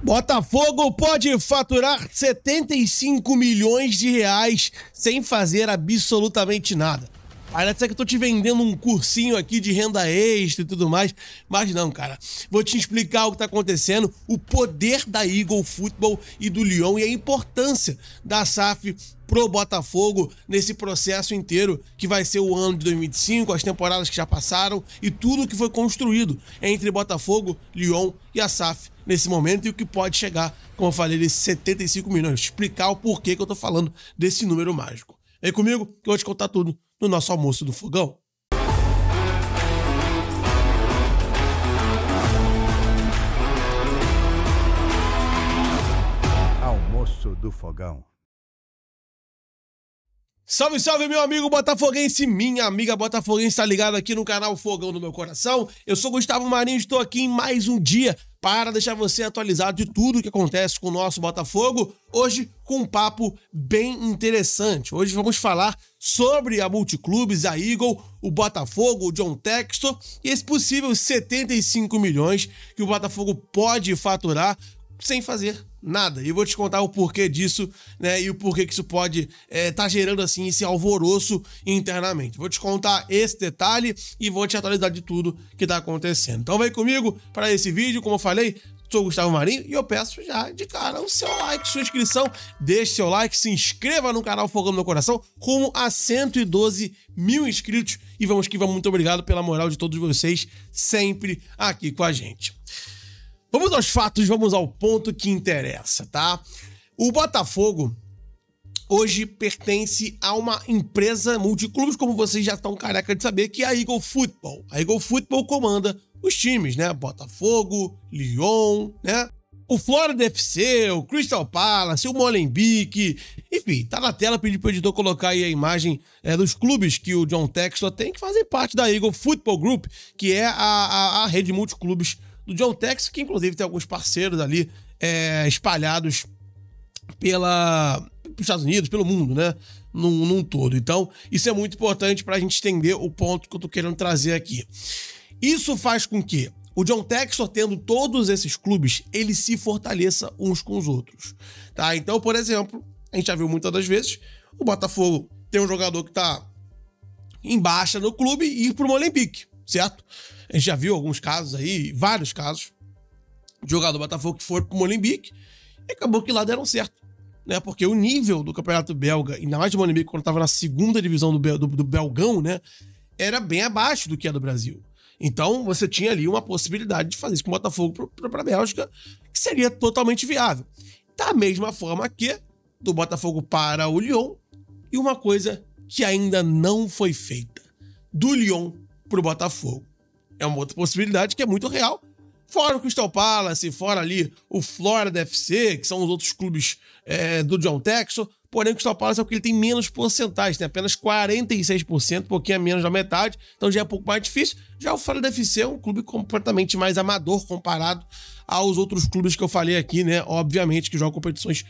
Botafogo pode faturar 75 milhões de reais sem fazer absolutamente nada. Parece que eu tô te vendendo um cursinho aqui de renda extra e tudo mais, mas não, cara. Vou te explicar o que tá acontecendo, o poder da Eagle Football e do Lyon e a importância da SAF pro Botafogo nesse processo inteiro que vai ser o ano de 2025, as temporadas que já passaram e tudo que foi construído entre Botafogo, Lyon e a SAF nesse momento e o que pode chegar, como eu falei, desses 75 milhões. Explicar o porquê que eu tô falando desse número mágico. Vem comigo que eu vou te contar tudo no nosso almoço do fogão. Almoço do fogão. Salve, salve, meu amigo botafoguense, minha amiga botafoguense, tá ligado aqui no canal Fogão do Meu Coração? Eu sou Gustavo Marinho e estou aqui em mais um dia para deixar você atualizado de tudo que acontece com o nosso Botafogo, hoje com um papo bem interessante. Hoje vamos falar sobre a Multiclubes, a Eagle, o Botafogo, o John Textor e esse possível 75 milhões que o Botafogo pode faturar sem fazer nada. E eu vou te contar o porquê disso, né? E o porquê que isso pode tá gerando assim esse alvoroço internamente. Vou te contar esse detalhe e vou te atualizar de tudo que tá acontecendo. Então vem comigo para esse vídeo, como eu falei, sou o Gustavo Marinho e eu peço já de cara o seu like, sua inscrição, deixe seu like, se inscreva no canal Fogão do Meu Coração, rumo a 112 mil inscritos e vamos que vamos. Muito obrigado pela moral de todos vocês sempre aqui com a gente. Vamos aos fatos, vamos ao ponto que interessa, tá? O Botafogo hoje pertence a uma empresa multiclubes, como vocês já estão careca de saber, que é a Eagle Football. A Eagle Football comanda os times, né? Botafogo, Lyon, né? O Florida FC, o Crystal Palace, o Molenbeek, enfim, tá na tela, pedi pro editor colocar aí a imagem dos clubes que o John Textor tem, que fazem parte da Eagle Football Group, que é a rede multiclubes do John Textor, que inclusive tem alguns parceiros ali espalhados pelos Estados Unidos, pelo mundo, né? Num todo. Então, isso é muito importante para a gente entender o ponto que eu tô querendo trazer aqui. Isso faz com que o John Textor, tendo todos esses clubes, ele se fortaleça uns com os outros, tá? Então, por exemplo, a gente já viu muitas das vezes, o Botafogo tem um jogador que tá em baixa no clube e ir pro Molenbeek, certo? A gente já viu alguns casos aí, vários casos, de jogador do Botafogo que foi pro Molenbeek e acabou que lá deram certo, né? Porque o nível do campeonato belga, ainda mais de Molenbeek, quando tava na segunda divisão do Belgão, né? Era bem abaixo do que é do Brasil. Então, você tinha ali uma possibilidade de fazer isso com o Botafogo pra Bélgica, que seria totalmente viável. Da mesma forma que do Botafogo para o Lyon, e uma coisa que ainda não foi feita, do Lyon pro Botafogo. É uma outra possibilidade que é muito real. Fora o Crystal Palace, fora ali o Florida FC, que são os outros clubes do John Textor. Porém, o Crystal Palace é o que ele tem menos porcentagem, tem apenas 46%, um pouquinho a menos da metade, então já é um pouco mais difícil. Já o Florida FC é um clube completamente mais amador comparado aos outros clubes que eu falei aqui, né? Obviamente que jogam competições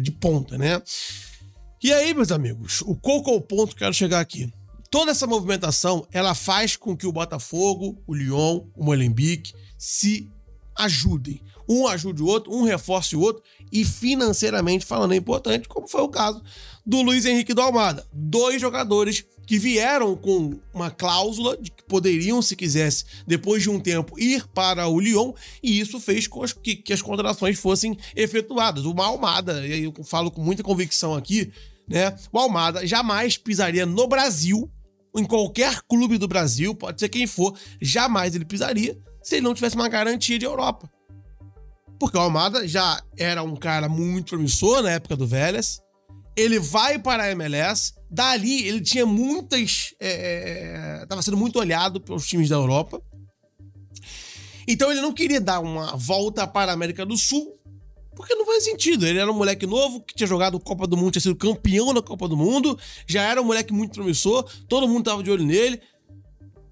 de ponta, né? E aí, meus amigos, qual que é o ponto que eu quero chegar aqui? Toda essa movimentação, ela faz com que o Botafogo, o Lyon, o Molenbeek se ajudem. Um ajude o outro, um reforce o outro e financeiramente falando é importante, como foi o caso do Luiz Henrique do Almada. Dois jogadores que vieram com uma cláusula de que poderiam, se quisesse, depois de um tempo, ir para o Lyon e isso fez com que as contratações fossem efetuadas. O Almada, e eu falo com muita convicção aqui, né? O Almada jamais pisaria no Brasil, em qualquer clube do Brasil, pode ser quem for, jamais ele pisaria se ele não tivesse uma garantia de Europa. Porque o Almada já era um cara muito promissor na época do Vélez, ele vai para a MLS, dali ele tinha muitas... estava sendo muito olhado pelos times da Europa, então ele não queria dar uma volta para a América do Sul, porque não faz sentido. Ele era um moleque novo, que tinha jogado Copa do Mundo, tinha sido campeão da Copa do Mundo, já era um moleque muito promissor, todo mundo tava de olho nele.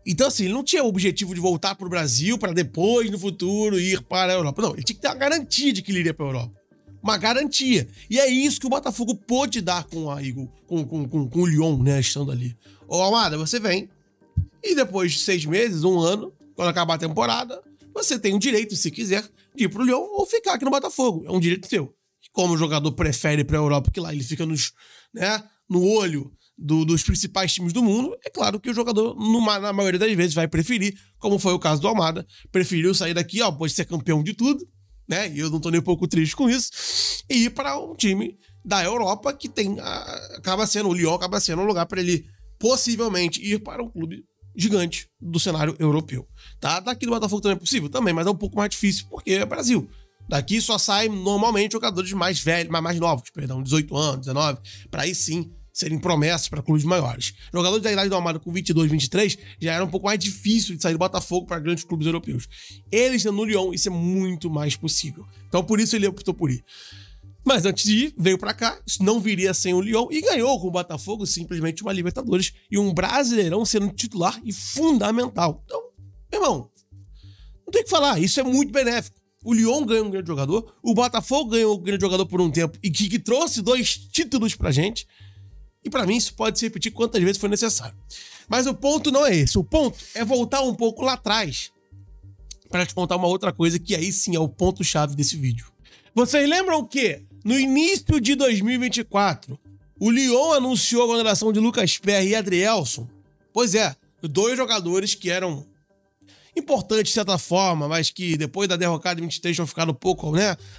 Então, assim, ele não tinha o objetivo de voltar pro Brasil para depois, no futuro, ir para a Europa. Não, ele tinha que ter uma garantia de que ele iria pra Europa. Uma garantia. E é isso que o Botafogo pôde dar com a Eagle, com o Lyon, né, estando ali. Ô, Almada, você vem, e depois de 6 meses, um ano, quando acabar a temporada, você tem o direito, se quiser, de ir pro Lyon ou ficar aqui no Botafogo. É um direito seu. Como o jogador prefere ir pra Europa, que lá ele fica no olho dos principais times do mundo, é claro que o jogador, na maioria das vezes, vai preferir, como foi o caso do Almada, preferiu sair daqui, pode ser campeão de tudo, né? E eu não tô nem um pouco triste com isso, e ir para um time da Europa que o Lyon acaba sendo um lugar para ele possivelmente ir para um clube gigante do cenário europeu. Tá? Daqui do Botafogo também é possível? Também, mas é um pouco mais difícil porque é Brasil. Daqui só saem normalmente jogadores mais velhos, mais novos, 18 anos, 19, para aí sim serem promessas para clubes maiores. Jogadores da idade do Almada com 22, 23 já era um pouco mais difícil de sair do Botafogo para grandes clubes europeus. Eles no Lyon, isso é muito mais possível. Então por isso ele optou por ir. Mas antes de ir, veio pra cá, não viria sem o Lyon e ganhou com o Botafogo simplesmente uma Libertadores e um Brasileirão sendo titular e fundamental. Então, meu irmão, não tem o que falar, isso é muito benéfico. O Lyon ganhou um grande jogador, o Botafogo ganhou um grande jogador por um tempo e que trouxe 2 títulos pra gente. E pra mim isso pode se repetir quantas vezes for necessário. Mas o ponto não é esse, o ponto é voltar um pouco lá atrás para te contar uma outra coisa que aí sim é o ponto-chave desse vídeo. Vocês lembram que no início de 2024, o Lyon anunciou a contratação de Lucas Perry e Adrielson? Pois é, 2 jogadores que eram importantes de certa forma, mas que depois da derrocada de 23 tinham ficado um pouco,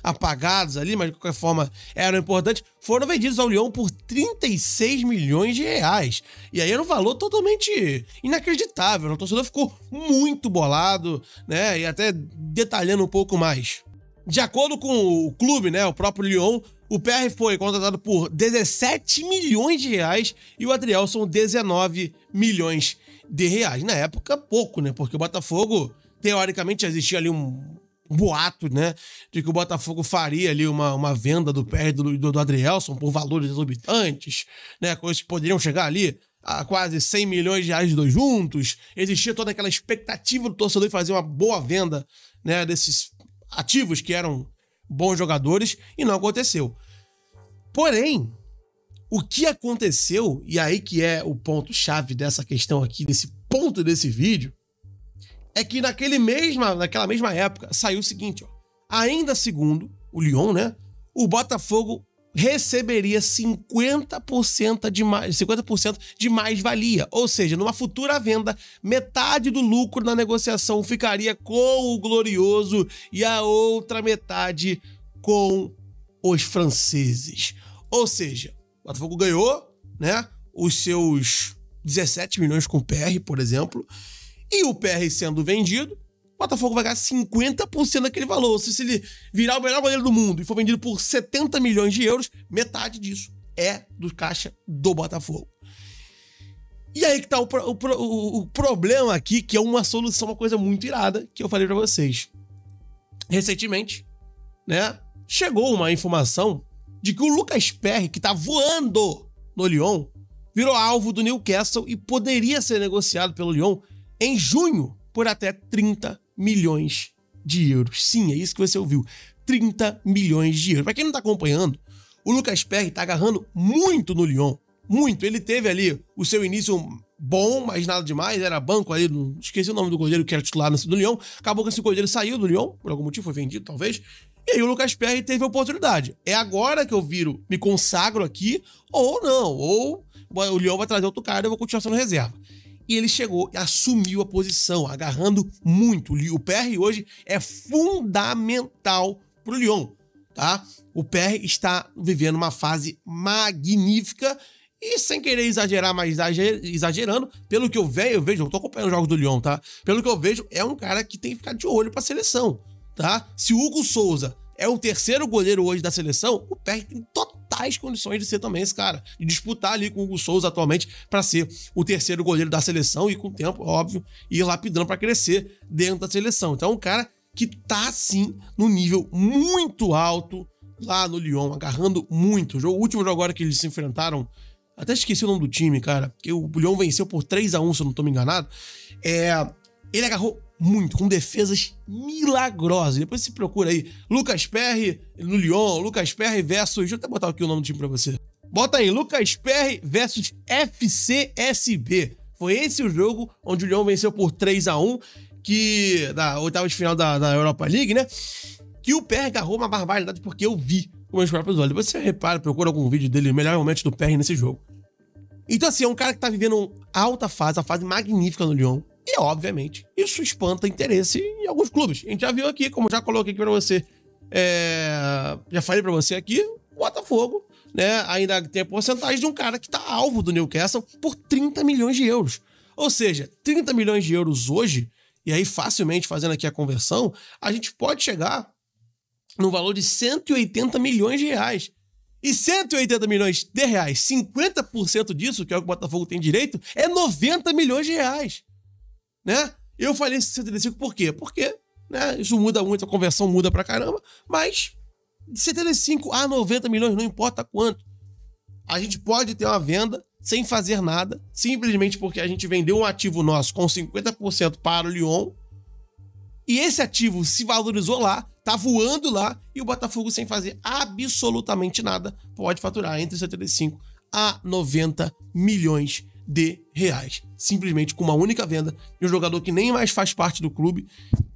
apagados ali, mas de qualquer forma eram importantes, foram vendidos ao Lyon por 36 milhões de reais. E aí era um valor totalmente inacreditável, o torcedor ficou muito bolado, né, e até detalhando um pouco mais. De acordo com o clube, o próprio Lyon, o Perry foi contratado por 17 milhões de reais e o Adrielson 19 milhões de reais. Na época, pouco, porque o Botafogo, teoricamente, existia ali um boato, de que o Botafogo faria ali uma venda do Perry e do Adrielson por valores exorbitantes, coisas que poderiam chegar ali a quase 100 milhões de reais de 2 juntos. Existia toda aquela expectativa do torcedor de fazer uma boa venda, desses ativos que eram bons jogadores, e não aconteceu. Porém, o que aconteceu, e aí que é o ponto-chave dessa questão aqui, desse ponto desse vídeo, é que naquela mesma época saiu o seguinte, ainda segundo o Lyon, o Botafogo receberia 50% de mais-valia. Ou seja, numa futura venda, metade do lucro na negociação ficaria com o Glorioso e a outra metade com os franceses. Ou seja, o Botafogo ganhou, os seus 17 milhões com o PR, por exemplo, e o PR sendo vendido, o Botafogo vai ganhar 50% daquele valor. Se ele virar o melhor goleiro do mundo e for vendido por 70 milhões de euros, metade disso é do caixa do Botafogo. E aí que tá o problema aqui, que é uma solução, uma coisa muito irada, que eu falei pra vocês. Recentemente, chegou uma informação de que o Lucas Perry, que tá voando no Lyon, virou alvo do Newcastle e poderia ser negociado pelo Lyon em junho por até 30 milhões de euros. Sim, é isso que você ouviu. 30 milhões de euros. Pra quem não tá acompanhando, o Lucas Perry tá agarrando muito no Lyon. Muito. Ele teve ali o seu início bom, mas nada demais. Era banco ali, esqueci o nome do goleiro que era titular do Lyon. Acabou que esse goleiro saiu do Lyon, por algum motivo foi vendido, talvez. E aí o Lucas Perry teve a oportunidade. É agora que eu me consagro aqui, ou não. Ou o Lyon vai trazer outro cara e eu vou continuar sendo reserva. E ele chegou e assumiu a posição, agarrando muito. O PR hoje é fundamental pro Lyon, tá? O PR está vivendo uma fase magnífica e sem querer exagerar, mas exagerando, pelo que eu vejo, eu tô acompanhando os jogos do Lyon, tá? Pelo que eu vejo, é um cara que tem que ficar de olho pra seleção, tá? Se o Hugo Souza é o terceiro goleiro hoje da seleção, o PR tem totais condições de ser também esse cara, de disputar ali com o Hugo Souza atualmente para ser o terceiro goleiro da seleção e com o tempo, óbvio, ir lapidando para crescer dentro da seleção. Então é um cara que tá, sim, no nível muito alto lá no Lyon, agarrando muito. O último jogo agora que eles se enfrentaram, até esqueci o nome do time, cara, porque o Lyon venceu por 3-1, se eu não tô me enganado, ele agarrou muito, com defesas milagrosas. Depois se procura aí, Lucas Perry no Lyon, Lucas Perry versus... Deixa eu até botar aqui o nome do time pra você. Bota aí, Lucas Perry versus FCSB. Foi esse o jogo onde o Lyon venceu por 3-1. da oitava de final da Europa League, né? Que o PR agarrou uma barbaridade porque eu vi com meus próprios olhos. Depois você repara, procura algum vídeo dele, melhor momento do PR nesse jogo. Então, assim, é um cara que tá vivendo alta fase, uma fase magnífica no Lyon. E, obviamente, isso espanta interesse em alguns clubes. A gente já viu aqui, como já coloquei aqui pra você, já falei pra você aqui, o Botafogo, né, ainda tem a porcentagem de um cara que tá alvo do Newcastle por 30 milhões de euros. Ou seja, 30 milhões de euros hoje, e aí facilmente fazendo aqui a conversão, a gente pode chegar no valor de 180 milhões de reais. E 180 milhões de reais, 50% disso, que é o que o Botafogo tem direito, é 90 milhões de reais. Né? Eu falei esse 75 por quê? Porque, né, isso muda muito, a conversão muda pra caramba, mas de 75 a 90 milhões, não importa quanto. A gente pode ter uma venda sem fazer nada, simplesmente porque a gente vendeu um ativo nosso com 50% para o Lyon, e esse ativo se valorizou lá, tá voando lá, e o Botafogo, sem fazer absolutamente nada, pode faturar entre 75 a 90 milhões de reais. Simplesmente com uma única venda de um jogador que nem mais faz parte do clube,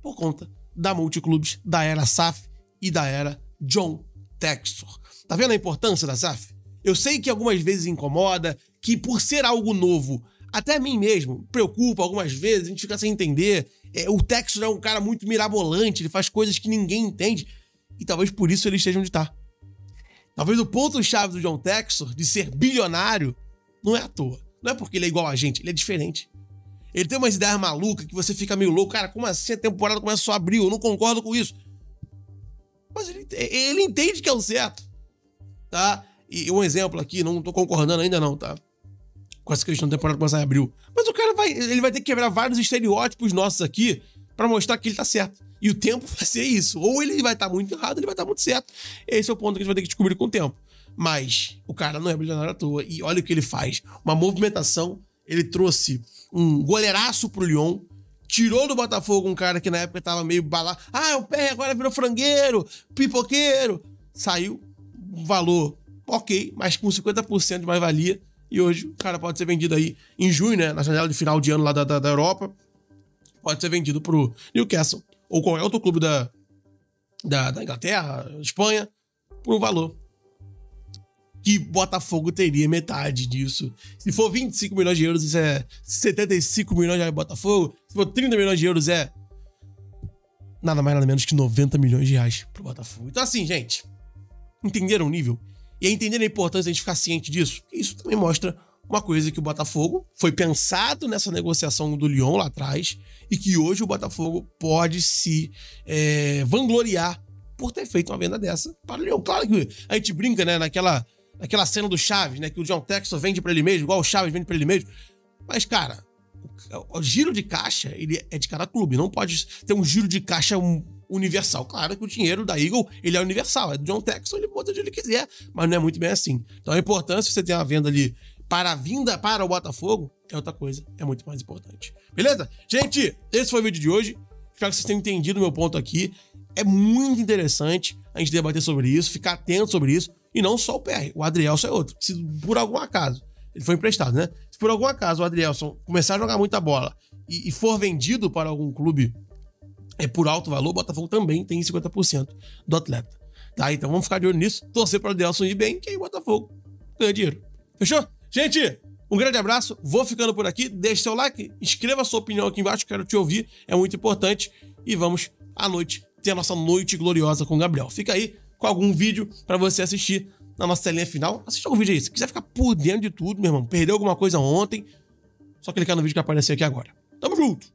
por conta da Multiclubes, da era SAF e da era John Textor. Tá vendo a importância da SAF? Eu sei que algumas vezes incomoda, que por ser algo novo, até a mim mesmo, preocupa algumas vezes, a gente fica sem entender. O Textor é um cara muito mirabolante, ele faz coisas que ninguém entende, e talvez por isso ele esteja onde tá. Talvez o ponto-chave do John Textor, de ser bilionário, não é à toa. Não é porque ele é igual a gente, ele é diferente. Ele tem umas ideias malucas que você fica meio louco. Cara, como assim a temporada começa só abril? Eu não concordo com isso. Mas ele entende que é o certo, tá? E um exemplo aqui, não tô concordando ainda não, tá? Com essa questão da temporada começar em abril. Mas o cara ele vai ter que quebrar vários estereótipos nossos aqui pra mostrar que ele tá certo. E o tempo vai ser isso. Ou ele vai estar muito errado, ou ele vai estar muito certo. Esse é o ponto que a gente vai ter que descobrir com o tempo. Mas o cara não é bilionário à toa. E olha o que ele faz. Uma movimentação. Ele trouxe um goleiraço pro Lyon. Tirou do Botafogo um cara que na época tava meio balado. Ah, o PR agora virou frangueiro, pipoqueiro. Saiu um valor ok, mas com 50% de mais-valia. E hoje o cara pode ser vendido aí em junho, né? Na janela de final de ano lá da Europa. Pode ser vendido pro Newcastle. Ou qualquer outro clube da Inglaterra, Espanha, por um valor que Botafogo teria metade disso. Se for 25 milhões de euros, isso é 75 milhões de reais de Botafogo. Se for 30 milhões de euros, é nada mais nada menos que 90 milhões de reais pro Botafogo. Então assim, gente, entenderam o nível? E entenderam a importância de a gente ficar ciente disso? Isso também mostra uma coisa, que o Botafogo foi pensado nessa negociação do Lyon lá atrás, e que hoje o Botafogo pode se vangloriar por ter feito uma venda dessa para o Lyon. Claro que a gente brinca, né, naquela cena do Chaves, né, que o John Textor vende para ele mesmo, igual o Chaves vende para ele mesmo. Mas, cara, o giro de caixa, ele é de cada clube, não pode ter um giro de caixa universal. Claro que o dinheiro da Eagle, ele é universal, é do John Textor, ele bota onde ele quiser, mas não é muito bem assim. Então a importância de você ter uma venda ali para a vinda para o Botafogo é outra coisa, é muito mais importante. Beleza? Gente, esse foi o vídeo de hoje. Espero que vocês tenham entendido o meu ponto aqui. É muito interessante a gente debater sobre isso, ficar atento sobre isso. E não só o PR, o Adrielson é outro. Se por algum acaso, ele foi emprestado, né? Se por algum acaso o Adrielson começar a jogar muita bola e for vendido para algum clube por alto valor, o Botafogo também tem 50% do atleta. Tá? Então vamos ficar de olho nisso, torcer para o Adrielson ir bem, que aí o Botafogo ganha dinheiro. Fechou? Gente, um grande abraço, vou ficando por aqui, deixe seu like, escreva a sua opinião aqui embaixo, quero te ouvir, é muito importante. E vamos à noite, ter a nossa noite gloriosa com o Gabriel. Fica aí com algum vídeo pra você assistir na nossa telinha final. Assista algum vídeo aí, se quiser ficar por dentro de tudo, meu irmão, perdeu alguma coisa ontem, só clicar no vídeo que apareceu aqui agora. Tamo junto!